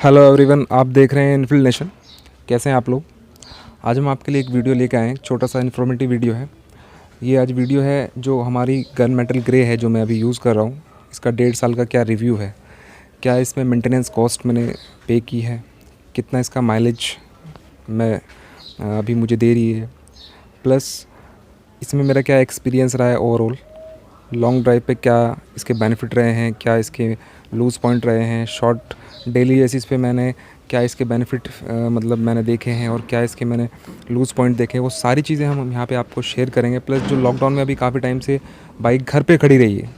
Hello everyone, आप देख रहे हैं इनफील्ड नेशन। कैसे हैं आप लोग? आज हम आपके लिए एक वीडियो लेके आए हैं। छोटा सा इन्फॉर्मेटिव वीडियो है ये। आज वीडियो है जो हमारी गन मेटल ग्रे है, जो मैं अभी यूज़ कर रहा हूँ। इसका 1.5 साल का क्या रिव्यू है, क्या इसमें मेंटेनेंस कॉस्ट मैंने पे की है, कितना इसका माइलेज मैं अभी मुझे दे रही है, प्लस इसमें मेरा क्या एक्सपीरियंस रहा है ओवरऑल, लॉन्ग ड्राइव पे क्या इसके बेनिफिट रहे हैं, क्या इसके लूज़ पॉइंट रहे हैं, शॉर्ट डेली बेसिस पे मैंने क्या इसके बेनिफिट मतलब मैंने देखे हैं और क्या इसके मैंने लूज़ पॉइंट देखे हैं, वो सारी चीज़ें हम यहाँ पे आपको शेयर करेंगे। प्लस जो लॉकडाउन में अभी काफ़ी टाइम से बाइक घर पे खड़ी रही है,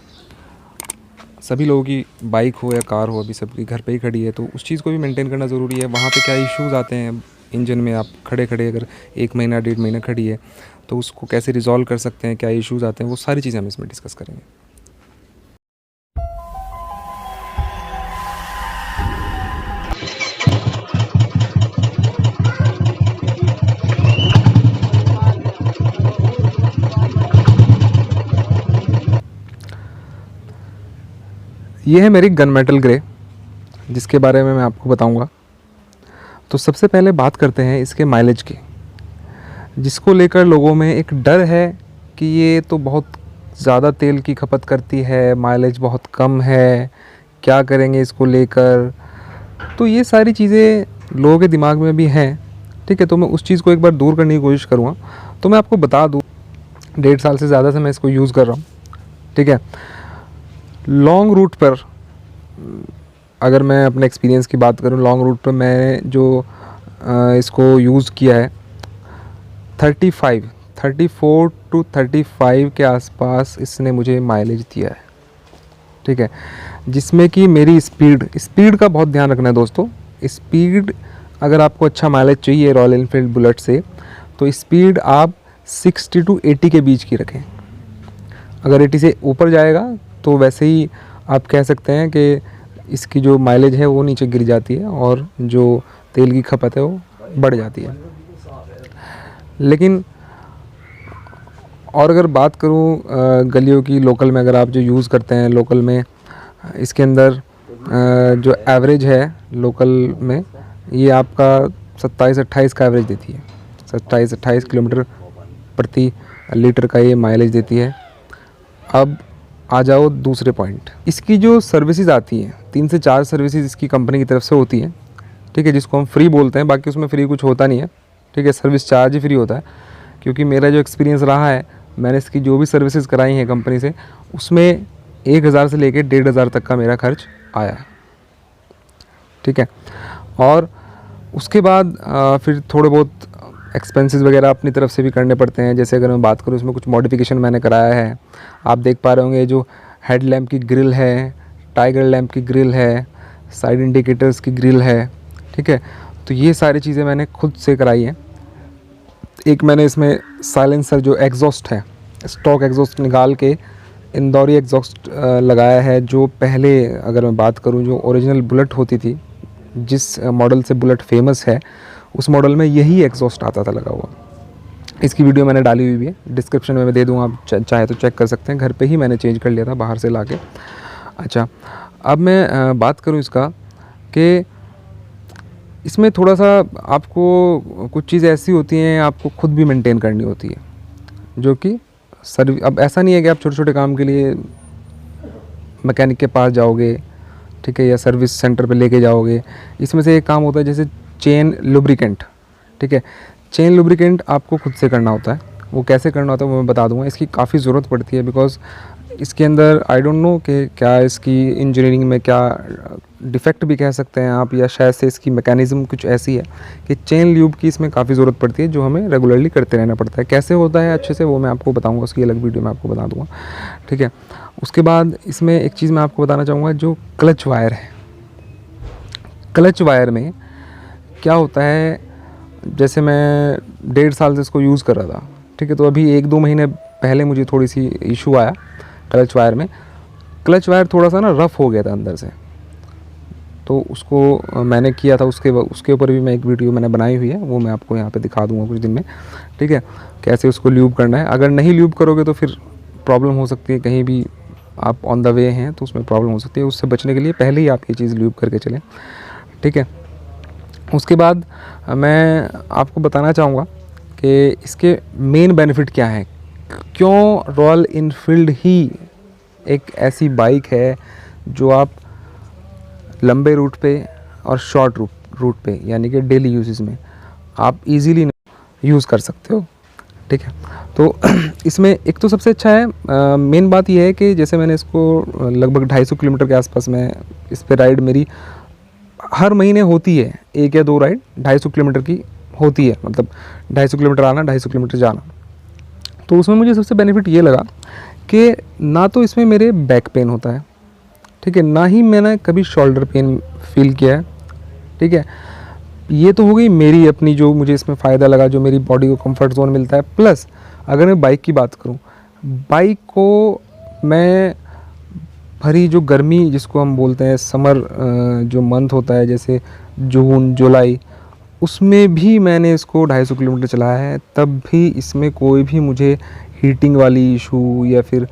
सभी लोगों की बाइक हो या कार हो, अभी सबकी घर पे ही खड़ी है, तो उस चीज़ को भी मेंटेन करना ज़रूरी है। वहाँ पे क्या इश्यूज़ आते हैं इंजन में, आप खड़े खड़े अगर 1 महीना 1.5 महीना खड़ी है तो उसको कैसे रिज़ॉल्व कर सकते हैं, क्या इश्यूज़ आते हैं, वो सारी चीज़ें हम इसमें डिस्कस करेंगे। ये है मेरी गन मेटल ग्रे, जिसके बारे में मैं आपको बताऊंगा। तो सबसे पहले बात करते हैं इसके माइलेज की, जिसको लेकर लोगों में एक डर है कि ये तो बहुत ज़्यादा तेल की खपत करती है, माइलेज बहुत कम है, क्या करेंगे इसको लेकर। तो ये सारी चीज़ें लोगों के दिमाग में भी हैं, ठीक है। तो मैं उस चीज़ को एक बार दूर करने की कोशिश करूँगा। तो मैं आपको बता दूँ, 1.5 साल से ज़्यादा से मैं इसको यूज़ कर रहा हूँ, ठीक है। लॉन्ग रूट पर अगर मैं अपने एक्सपीरियंस की बात करूं, लॉन्ग रूट पर मैं जो इसको यूज़ किया है 34 टू 35 के आसपास इसने मुझे माइलेज दिया है, ठीक है। जिसमें कि मेरी स्पीड का बहुत ध्यान रखना है दोस्तों। स्पीड, अगर आपको अच्छा माइलेज चाहिए रॉयल एनफील्ड बुलेट से, तो स्पीड आप 60 टू 80 के बीच की रखें। अगर 80 से ऊपर जाएगा तो वैसे ही आप कह सकते हैं कि इसकी जो माइलेज है वो नीचे गिर जाती है और जो तेल की खपत है वो बढ़ जाती है। लेकिन और अगर बात करूं गलियों की, लोकल में अगर आप जो यूज़ करते हैं लोकल में, इसके अंदर जो एवरेज है लोकल में, ये आपका 27-28 का एवरेज देती है। 27-28 किलोमीटर प्रति लीटर का ये माइलेज देती है। अब आ जाओ दूसरे पॉइंट, इसकी जो सर्विसेज आती हैं, 3 से 4 सर्विसेज इसकी कंपनी की तरफ से होती हैं, ठीक है, जिसको हम फ्री बोलते हैं। बाकी उसमें फ्री कुछ होता नहीं है, ठीक है, सर्विस चार्ज ही फ्री होता है। क्योंकि मेरा जो एक्सपीरियंस रहा है, मैंने इसकी जो भी सर्विसेज कराई हैं कंपनी से, उसमें 1000 से लेकर 1500 तक का मेरा खर्च आया है, ठीक है। और उसके बाद फिर थोड़े बहुत एक्सपेंसेस वगैरह अपनी तरफ से भी करने पड़ते हैं। जैसे अगर मैं बात करूँ, इसमें कुछ मॉडिफिकेशन मैंने कराया है। आप देख पा रहे होंगे जो हेड लैम्प की ग्रिल है, टाइगर लैम्प की ग्रिल है, साइड इंडिकेटर्स की ग्रिल है, ठीक है। तो ये सारी चीज़ें मैंने खुद से कराई हैं। एक मैंने इसमें साइलेंसर, जो एग्जॉस्ट है, स्टॉक एग्जॉस्ट निकाल के इंदौरी एग्जॉस्ट लगाया है। जो पहले अगर मैं बात करूँ, जो ओरिजिनल बुलेट होती थी, जिस मॉडल से बुलेट फेमस है, उस मॉडल में यही एग्जॉस्ट आता था लगा हुआ। इसकी वीडियो मैंने डाली हुई भी है, डिस्क्रिप्शन में मैं दे दूँगा, आप चाहे तो चेक कर सकते हैं। घर पे ही मैंने चेंज कर लिया था बाहर से लाके। अच्छा, अब मैं बात करूँ इसका कि इसमें थोड़ा सा आपको कुछ चीज़ें ऐसी होती हैं आपको खुद भी मेंटेन करनी होती है, जो कि अब ऐसा नहीं है कि आप छोटे छोटे काम के लिए मैकेनिक के पास जाओगे, ठीक है, या सर्विस सेंटर पे लेके जाओगे। इसमें से एक काम होता है जैसे चेन लुब्रिकेंट, ठीक है। चेन लुब्रिकेंट आपको खुद से करना होता है। वो कैसे करना होता है वो मैं बता दूंगा। इसकी काफ़ी ज़रूरत पड़ती है, बिकॉज इसके अंदर आई डोंट नो कि क्या इसकी इंजीनियरिंग में क्या डिफेक्ट भी कह सकते हैं आप, या शायद से इसकी मैकेनिज़्म कुछ ऐसी है कि चेन ल्यूब की इसमें काफ़ी ज़रूरत पड़ती है, जो हमें रेगुलरली करते रहना पड़ता है। कैसे होता है अच्छे से वो मैं आपको बताऊँगा, उसकी अलग वीडियो मैं आपको बता दूँगा, ठीक है। उसके बाद इसमें एक चीज़ मैं आपको बताना चाहूँगा, जो क्लच वायर है। क्लच वायर में क्या होता है, जैसे मैं 1.5 साल से इसको यूज़ कर रहा था, ठीक है, तो अभी 1-2 महीने पहले मुझे थोड़ी सी इशू आया क्लच वायर में। क्लच वायर थोड़ा सा ना रफ़ हो गया था अंदर से, तो उसको मैंने किया था, उसके ऊपर भी मैं एक वीडियो मैंने बनाई हुई है, वो मैं आपको यहाँ पे दिखा दूँगा कुछ दिन में, ठीक है, कैसे उसको ल्यूब करना है। अगर नहीं ल्यूब करोगे तो फिर प्रॉब्लम हो सकती है, कहीं भी आप ऑन द वे हैं तो उसमें प्रॉब्लम हो सकती है। उससे बचने के लिए पहले ही आप ये चीज़ ल्यूब करके चलें, ठीक है। ठीक है। उसके बाद मैं आपको बताना चाहूँगा कि इसके मेन बेनिफिट क्या हैं, क्यों रॉयल इनफील्ड ही एक ऐसी बाइक है जो आप लंबे रूट पे और शॉर्ट रूट पे यानी कि डेली यूजेस में आप इजीली यूज़ कर सकते हो, ठीक है। तो इसमें एक तो सबसे अच्छा है, मेन बात यह है कि जैसे मैंने इसको लगभग 250 किलोमीटर के आसपास में इस पे राइड मेरी हर महीने होती है, 1 या 2 राइड 250 किलोमीटर की होती है, मतलब 250 किलोमीटर आना 250 किलोमीटर जाना। तो उसमें मुझे सबसे बेनिफिट ये लगा कि ना तो इसमें मेरे बैक पेन होता है, ठीक है, ना ही मैंने कभी शोल्डर पेन फील किया है, ठीक है। ये तो हो गई मेरी अपनी जो मुझे इसमें फ़ायदा लगा, जो मेरी बॉडी को कंफर्ट जोन मिलता है। प्लस अगर मैं बाइक की बात करूं, बाइक को मैं भरी जो गर्मी जिसको हम बोलते हैं समर जो मंथ होता है जैसे जून जुलाई, उसमें भी मैंने इसको 250 किलोमीटर चलाया है, तब भी इसमें कोई भी मुझे हीटिंग वाली इशू या फिर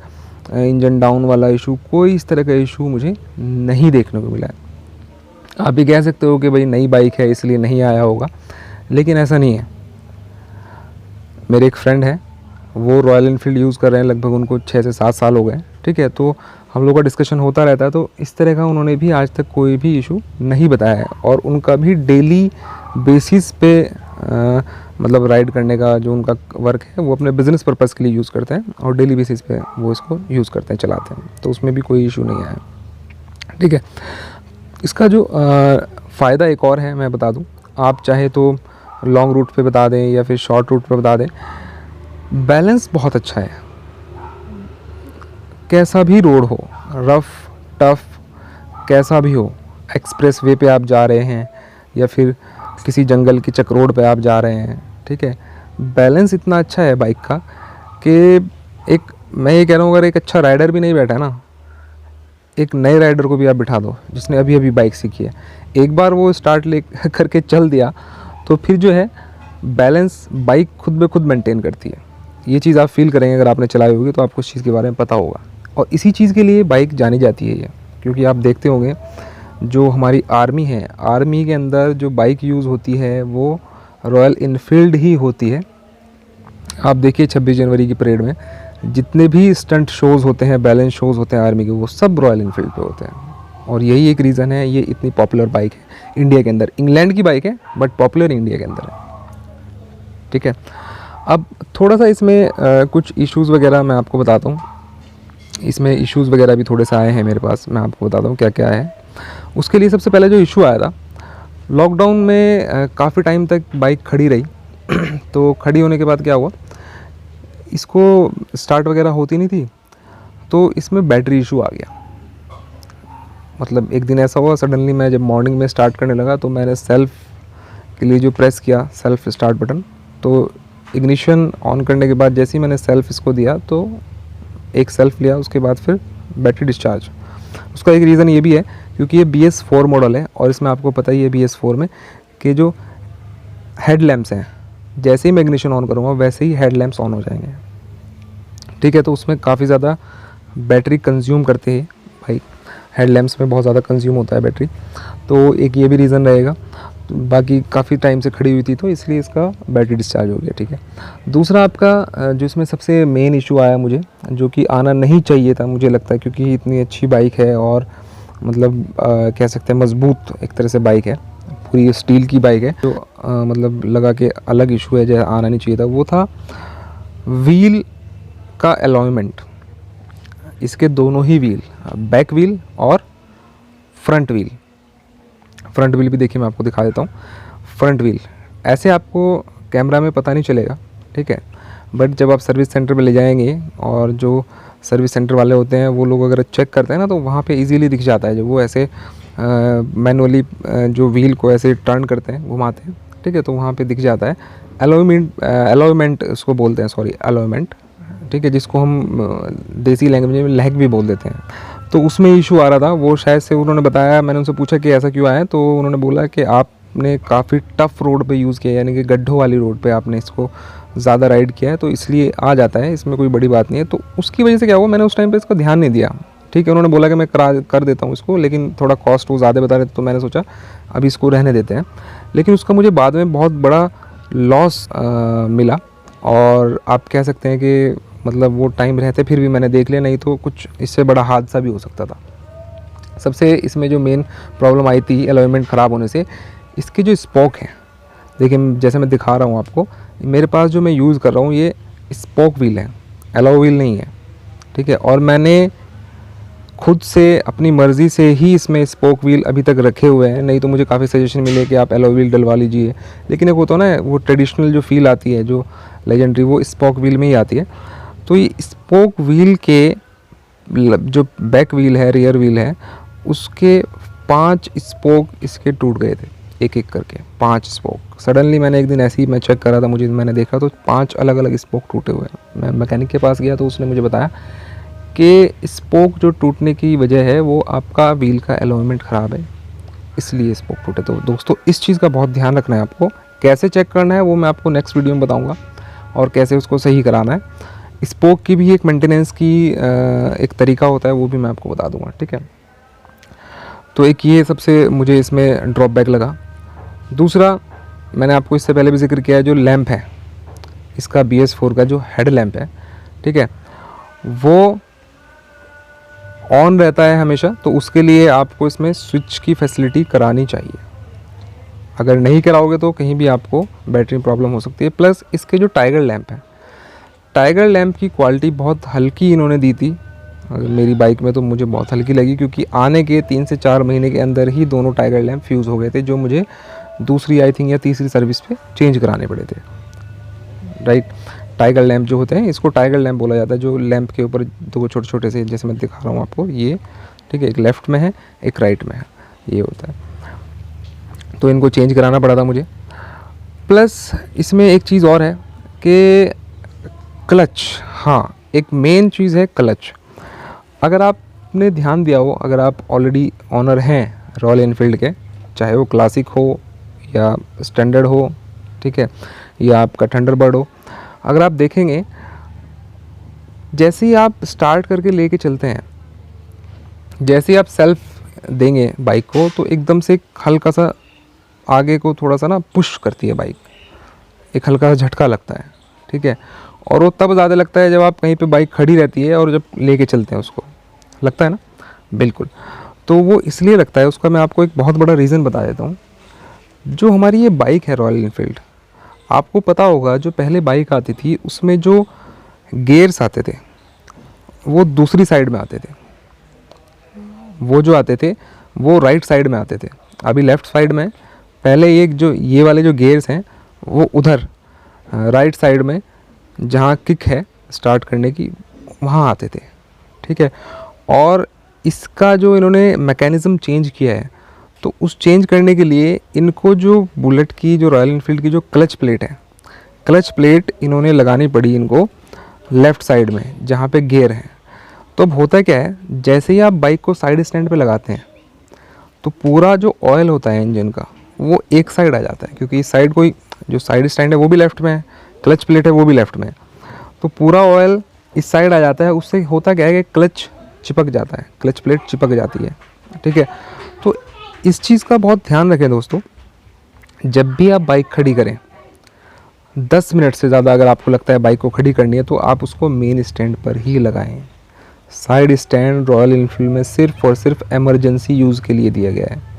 इंजन डाउन वाला इशू, कोई इस तरह का इशू मुझे नहीं देखने को मिला है। आप भी कह सकते हो कि भाई नई बाइक है इसलिए नहीं आया होगा, लेकिन ऐसा नहीं है। मेरे एक फ्रेंड है, वो रॉयल इनफील्ड यूज़ कर रहे हैं, लगभग उनको 6 से 7 साल हो गए, ठीक है। तो हम लोग का डिस्कशन होता रहता है, तो इस तरह का उन्होंने भी आज तक कोई भी इशू नहीं बताया है। और उनका भी डेली बेसिस पे मतलब राइड करने का जो उनका वर्क है वो अपने बिज़नेस पर्पज़ के लिए यूज़ करते हैं और डेली बेसिस पे वो इसको यूज़ करते हैं, चलाते हैं, तो उसमें भी कोई इशू नहीं आया, ठीक है। इसका जो फ़ायदा एक और है, मैं बता दूं, आप चाहे तो लॉन्ग रूट पे बता दें या फिर शॉर्ट रूट पे बता दें, बैलेंस बहुत अच्छा है। कैसा भी रोड हो, रफ़ टफ़ कैसा भी हो, एक्सप्रेस वे पे आप जा रहे हैं या फिर किसी जंगल की चक रोड पे आप जा रहे हैं, ठीक है, बैलेंस इतना अच्छा है बाइक का कि एक मैं ये कह रहा हूँ, अगर एक अच्छा राइडर भी नहीं बैठा ना, एक नए राइडर को भी आप बिठा दो जिसने अभी अभी बाइक सीखी है, एक बार वो स्टार्ट ले करके चल दिया तो फिर जो है बैलेंस बाइक खुद ब खुद मेंटेन करती है। ये चीज़ आप फील करेंगे, अगर आपने चलाई होगी तो आपको इस चीज़ के बारे में पता होगा। और इसी चीज़ के लिए बाइक जानी जाती है ये, क्योंकि आप देखते होंगे जो हमारी आर्मी है, आर्मी के अंदर जो बाइक यूज़ होती है वो रॉयल इनफील्ड ही होती है। आप देखिए 26 जनवरी की परेड में जितने भी स्टंट शोज़ होते हैं, बैलेंस शोज़ होते हैं आर्मी के, वो सब रॉयल इनफील्ड पे होते हैं। और यही एक रीज़न है ये इतनी पॉपुलर बाइक है इंडिया के अंदर। इंग्लैंड की बाइक है बट पॉपुलर इंडिया के अंदर है, ठीक है। अब थोड़ा सा इसमें कुछ इश्यूज़ वगैरह मैं आपको बताता हूँ। इसमें इश्यूज़ वगैरह भी थोड़े से आए हैं मेरे पास, मैं आपको बताता हूँ क्या क्या है। उसके लिए सबसे पहले जो इशू आया था, लॉकडाउन में काफ़ी टाइम तक बाइक खड़ी रही तो खड़ी होने के बाद क्या हुआ, इसको स्टार्ट वगैरह होती नहीं थी, तो इसमें बैटरी इशू आ गया। मतलब एक दिन ऐसा हुआ, सडनली मैं जब मॉर्निंग में स्टार्ट करने लगा तो मैंने सेल्फ के लिए जो प्रेस किया, सेल्फ स्टार्ट बटन, तो इग्निशन ऑन करने के बाद जैसे ही मैंने सेल्फ इसको दिया तो एक सेल्फ लिया, उसके बाद फिर बैटरी डिस्चार्ज। उसका एक रीज़न ये भी है क्योंकि ये BS4 मॉडल है और इसमें आपको पता ही है BS4 में कि जो हेड लैम्प्स हैं, जैसे ही मैं इग्निशन ऑन करूँगा वैसे ही हेड लैम्प्स ऑन हो जाएंगे, ठीक है। तो उसमें काफ़ी ज़्यादा बैटरी कंज्यूम करते हैं भाई, हेड लैम्प्स में बहुत ज़्यादा कंज्यूम होता है बैटरी, तो एक ये भी रीज़न रहेगा। तो बाकी काफ़ी टाइम से खड़ी हुई थी तो इसलिए इसका बैटरी डिस्चार्ज हो गया, ठीक है। दूसरा आपका जो इसमें सबसे मेन इशू आया मुझे, जो कि आना नहीं चाहिए था मुझे लगता है, क्योंकि इतनी अच्छी बाइक है और मतलब कह सकते हैं मजबूत एक तरह से बाइक है, पूरी स्टील की बाइक है, जो मतलब लगा के अलग इशू है जो आना नहीं चाहिए था, वो था व्हील का अलाइनमेंट। इसके दोनों ही व्हील, बैक व्हील और फ्रंट व्हील, फ्रंट व्हील भी देखिए मैं आपको दिखा देता हूँ। फ्रंट व्हील ऐसे आपको कैमरा में पता नहीं चलेगा, ठीक है, बट जब आप सर्विस सेंटर पे ले जाएंगे और जो सर्विस सेंटर वाले होते हैं वो लोग अगर चेक करते हैं ना तो वहाँ पे इजीली दिख जाता है। जब वो ऐसे मैनुअली जो व्हील को ऐसे टर्न करते हैं, घुमाते हैं, ठीक है, तो वहाँ पे दिख जाता है अलाइनमेंट उसको बोलते हैं, सॉरी अलाइनमेंट, ठीक है, जिसको हम देसी लैंग्वेज में लैग भी बोल देते हैं। तो उसमें इशू आ रहा था, वो शायद से उन्होंने बताया, मैंने उनसे पूछा कि ऐसा क्यों आया, तो उन्होंने बोला कि आपने काफ़ी टफ़ रोड पे यूज़ किया, यानी कि गड्ढों वाली रोड पे आपने इसको ज़्यादा राइड किया है, तो इसलिए आ जाता है, इसमें कोई बड़ी बात नहीं है। तो उसकी वजह से क्या हुआ, मैंने उस टाइम पे इसका ध्यान नहीं दिया, ठीक है, उन्होंने बोला कि मैं कर देता हूँ इसको, लेकिन थोड़ा कॉस्ट वो ज़्यादा बता रहे थे, तो मैंने सोचा अभी इसको रहने देते हैं। लेकिन उसका मुझे बाद में बहुत बड़ा लॉस मिला, और आप कह सकते हैं कि मतलब वो टाइम रहते फिर भी मैंने देख लिया, नहीं तो कुछ इससे बड़ा हादसा भी हो सकता था। सबसे इसमें जो मेन प्रॉब्लम आई थी अलाइनमेंट ख़राब होने से, इसके जो स्पोक हैं, देखिए जैसे मैं दिखा रहा हूँ आपको, मेरे पास जो मैं यूज़ कर रहा हूँ ये स्पोक व्हील है, एलॉय व्हील नहीं है, ठीक है। और मैंने खुद से अपनी मर्ज़ी से ही इसमें स्पोक व्हील अभी तक रखे हुए हैं, नहीं तो मुझे काफ़ी सजेशन मिले कि आप एलॉय व्हील डलवा लीजिए, लेकिन एक होता है ना वो ट्रेडिशनल जो फील आती है, जो लेजेंडरी, वो स्पोक व्हील में ही आती है। तो ये स्पोक व्हील के जो बैक व्हील है, रियर व्हील है, उसके 5 स्पोक इसके टूट गए थे, एक एक करके 5 स्पोक। सडनली मैंने एक दिन ऐसे ही मैं चेक कर रहा था, मैंने देखा तो 5 अलग अलग स्पोक टूटे हुए हैं। मैं मैकेनिक के पास गया तो उसने मुझे बताया कि स्पोक जो टूटने की वजह है वो आपका व्हील का अलाइनमेंट ख़राब है, इसलिए स्पोक टूटे। तो दोस्तों इस चीज़ का बहुत ध्यान रखना है आपको। कैसे चेक करना है वो मैं आपको नेक्स्ट वीडियो में बताऊँगा, और कैसे उसको सही कराना है। स्पोक की भी एक मेंटेनेंस की एक तरीका होता है, वो भी मैं आपको बता दूंगा, ठीक है। तो एक ये सबसे मुझे इसमें ड्रॉप बैक लगा। दूसरा, मैंने आपको इससे पहले भी जिक्र किया है, जो लैंप है इसका BS4 का जो हेड लैंप है, ठीक है, वो ऑन रहता है हमेशा, तो उसके लिए आपको इसमें स्विच की फैसिलिटी करानी चाहिए। अगर नहीं कराओगे तो कहीं भी आपको बैटरी प्रॉब्लम हो सकती है। प्लस इसके जो टाइगर लैंप है, टाइगर लैंप की क्वालिटी बहुत हल्की इन्होंने दी थी मेरी बाइक में, तो मुझे बहुत हल्की लगी, क्योंकि आने के 3 से 4 महीने के अंदर ही दोनों टाइगर लैंप फ्यूज़ हो गए थे, जो मुझे दूसरी आई थिंक या तीसरी सर्विस पे चेंज कराने पड़े थे, राइट। टाइगर लैंप जो होते हैं, इसको टाइगर लैंप बोला जाता है, जो लैंप के ऊपर 2 छोटे छोटे से, जैसे मैं दिखा रहा हूँ आपको, ये ठीक है, एक लेफ़्ट में है एक राइट में है, ये होता है। तो इनको चेंज कराना पड़ा था मुझे। प्लस इसमें एक चीज़ और है कि क्लच, हाँ एक मेन चीज़ है क्लच। अगर आपने ध्यान दिया हो, अगर आप ऑलरेडी ऑनर हैं रॉयल एनफील्ड के, चाहे वो क्लासिक हो या स्टैंडर्ड हो, ठीक है, या आपका थंडरबर्ड हो, अगर आप देखेंगे जैसे ही आप स्टार्ट करके लेके चलते हैं, जैसे ही आप सेल्फ देंगे बाइक को, तो एकदम से हल्का सा आगे को थोड़ा सा ना पुश करती है बाइक, एक हल्का सा झटका लगता है, ठीक है। और वो तब ज़्यादा लगता है जब आप कहीं पे बाइक खड़ी रहती है और जब लेके चलते हैं उसको, लगता है ना, बिल्कुल। तो वो इसलिए लगता है, उसका मैं आपको एक बहुत बड़ा रीज़न बता देता हूँ। जो हमारी ये बाइक है रॉयल एनफील्ड, आपको पता होगा जो पहले बाइक आती थी उसमें जो गियर्स आते थे वो दूसरी साइड में आते थे, वो जो आते थे वो राइट साइड में आते थे, अभी लेफ़्ट साइड में। पहले एक जो ये वाले जो गियर्स हैं वो उधर राइट साइड में, जहाँ किक है स्टार्ट करने की, वहाँ आते थे, ठीक है। और इसका जो इन्होंने मैकेनिज़्म चेंज किया है, तो उस चेंज करने के लिए इनको जो बुलेट की, जो रॉयल एनफील्ड की जो क्लच प्लेट है, क्लच प्लेट इन्होंने लगानी पड़ी इनको लेफ़्ट साइड में, जहाँ पे गियर है। तो अब होता क्या है, जैसे ही आप बाइक को साइड स्टैंड पे लगाते हैं, तो पूरा जो ऑयल होता है इंजन का वो एक साइड आ जाता है, क्योंकि इस साइड कोई जो साइड स्टैंड है वो भी लेफ़्ट में है, क्लच प्लेट है वो भी लेफ़्ट में है, तो पूरा ऑयल इस साइड आ जाता है। उससे होता क्या है कि क्लच चिपक जाता है, क्लच प्लेट चिपक जाती है, ठीक है। तो इस चीज़ का बहुत ध्यान रखें दोस्तों, जब भी आप बाइक खड़ी करें, 10 मिनट से ज़्यादा अगर आपको लगता है बाइक को खड़ी करनी है, तो आप उसको मेन स्टैंड पर ही लगाएं। साइड स्टैंड रॉयल एनफील्ड में सिर्फ और सिर्फ एमरजेंसी यूज़ के लिए दिया गया है।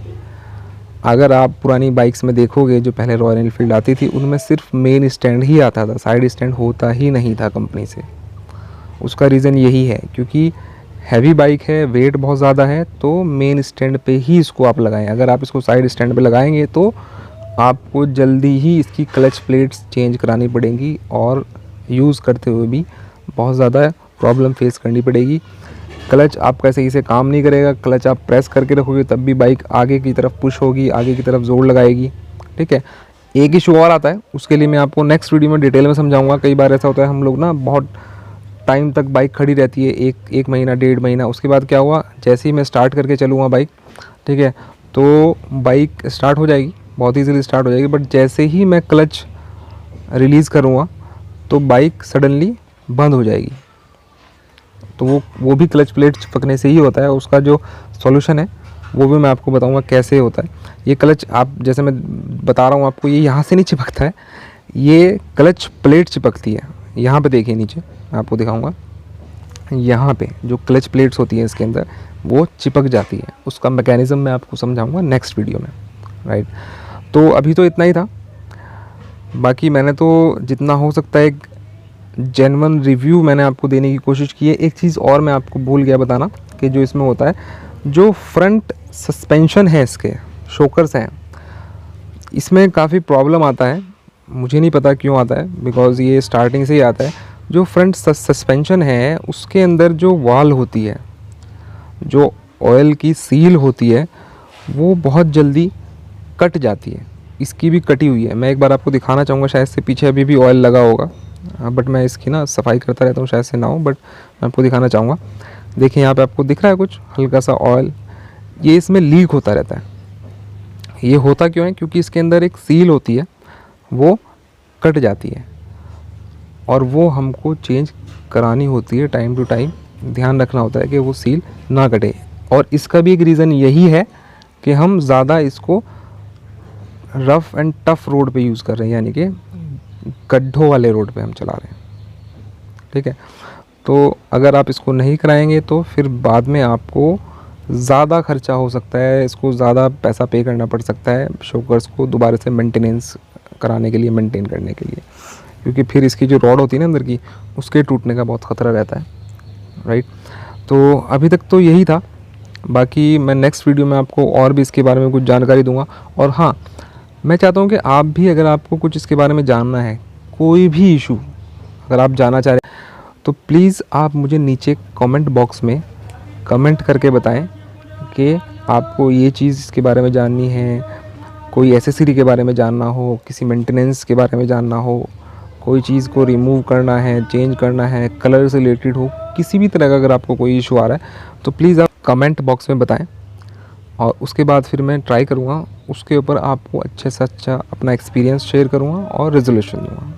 अगर आप पुरानी बाइक्स में देखोगे जो पहले रॉयल एनफील्ड आती थी, उनमें सिर्फ मेन स्टैंड ही आता था, साइड स्टैंड होता ही नहीं था कंपनी से। उसका रीज़न यही है, क्योंकि हैवी बाइक है, वेट बहुत ज़्यादा है, तो मेन स्टैंड पे ही इसको आप लगाएं। अगर आप इसको साइड स्टैंड पे लगाएंगे तो आपको जल्दी ही इसकी क्लच प्लेट्स चेंज करानी पड़ेंगी, और यूज़ करते हुए भी बहुत ज़्यादा प्रॉब्लम फेस करनी पड़ेगी। क्लच आपका सही से काम नहीं करेगा, क्लच आप प्रेस करके रखोगे तब भी बाइक आगे की तरफ पुश होगी, आगे की तरफ जोर लगाएगी, ठीक है। एक इशू और आता है, उसके लिए मैं आपको नेक्स्ट वीडियो में डिटेल में समझाऊंगा। कई बार ऐसा होता है हम लोग ना बहुत टाइम तक बाइक खड़ी रहती है, एक महीना 1.5 महीना, उसके बाद क्या हुआ, जैसे ही मैं स्टार्ट करके चलूँगा बाइक, ठीक है, तो बाइक स्टार्ट हो जाएगी, बहुत ईजीली स्टार्ट हो जाएगी, बट जैसे ही मैं क्लच रिलीज़ करूँगा तो बाइक सडनली बंद हो जाएगी। तो वो भी क्लच प्लेट चिपकने से ही होता है। उसका जो सॉल्यूशन है वो भी मैं आपको बताऊंगा कैसे होता है। ये क्लच आप जैसे मैं बता रहा हूँ आपको, ये यहाँ से नहीं चिपकता है, ये क्लच प्लेट चिपकती है। यहाँ पे देखिए नीचे मैं आपको दिखाऊंगा, यहाँ पे जो क्लच प्लेट्स होती हैं इसके अंदर वो चिपक जाती है। उसका मैकेनिज़्म मैं आपको समझाऊंगा नेक्स्ट वीडियो में, राइट। तो अभी तो इतना ही था, बाकी मैंने तो जितना हो सकता है एक जेन्युइन रिव्यू मैंने आपको देने की कोशिश की है। एक चीज़ और मैं आपको भूल गया बताना कि जो इसमें होता है, जो फ्रंट सस्पेंशन है, इसके शोकर्स हैं, इसमें काफ़ी प्रॉब्लम आता है। मुझे नहीं पता क्यों आता है, बिकॉज़ ये स्टार्टिंग से ही आता है। जो फ्रंट सस्पेंशन है उसके अंदर जो वाल होती है, जो ऑयल की सील होती है, वो बहुत जल्दी कट जाती है। इसकी भी कटी हुई है, मैं एक बार आपको दिखाना चाहूँगा। शायद से पीछे अभी भी ऑयल लगा होगा, बट मैं इसकी ना सफाई करता रहता हूँ, शायद से ना हो, बट मैं आपको दिखाना चाहूँगा। देखिए यहाँ पे आपको दिख रहा है कुछ हल्का सा ऑयल, ये इसमें लीक होता रहता है। ये होता क्यों है? क्योंकि इसके अंदर एक सील होती है, वो कट जाती है और वो हमको चेंज करानी होती है टाइम टू टाइम। ध्यान रखना होता है कि वो सील ना कटे। और इसका भी एक रीज़न यही है कि हम ज़्यादा इसको रफ़ एंड टफ़ रोड पे यूज़ कर रहे हैं, यानी कि गड्ढों वाले रोड पे हम चला रहे हैं, ठीक है। तो अगर आप इसको नहीं कराएंगे तो फिर बाद में आपको ज़्यादा खर्चा हो सकता है, इसको ज़्यादा पैसा पे करना पड़ सकता है शोकर्स को दोबारा से मेंटेनेंस कराने के लिए, मेंटेन करने के लिए, क्योंकि फिर इसकी जो रॉड होती है ना अंदर की, उसके टूटने का बहुत ख़तरा रहता है, राइट। तो अभी तक तो यही था, बाकी मैं नेक्स्ट वीडियो में आपको और भी इसके बारे में कुछ जानकारी दूंगा। और हाँ, मैं चाहता हूँ कि आप भी, अगर आपको कुछ इसके बारे में जानना है, कोई भी इशू अगर आप जानना चाह रहे हैं, तो प्लीज़ आप मुझे नीचे कमेंट बॉक्स में कमेंट करके बताएं कि आपको ये चीज़ इसके बारे में जाननी है, कोई एसेसरी के बारे में जानना हो, किसी मेंटेनेंस के बारे में जानना हो, कोई चीज़ को रिमूव करना है, चेंज करना है, कलर से रिलेटेड हो, किसी भी तरह का अगर आपको कोई इशू आ रहा है तो प्लीज़ आप कमेंट बॉक्स में बताएं। और उसके बाद फिर मैं ट्राई करूँगा, उसके ऊपर आपको अच्छे से अच्छा अपना एक्सपीरियंस शेयर करूँगा और रेजोल्यूशन दूँगा।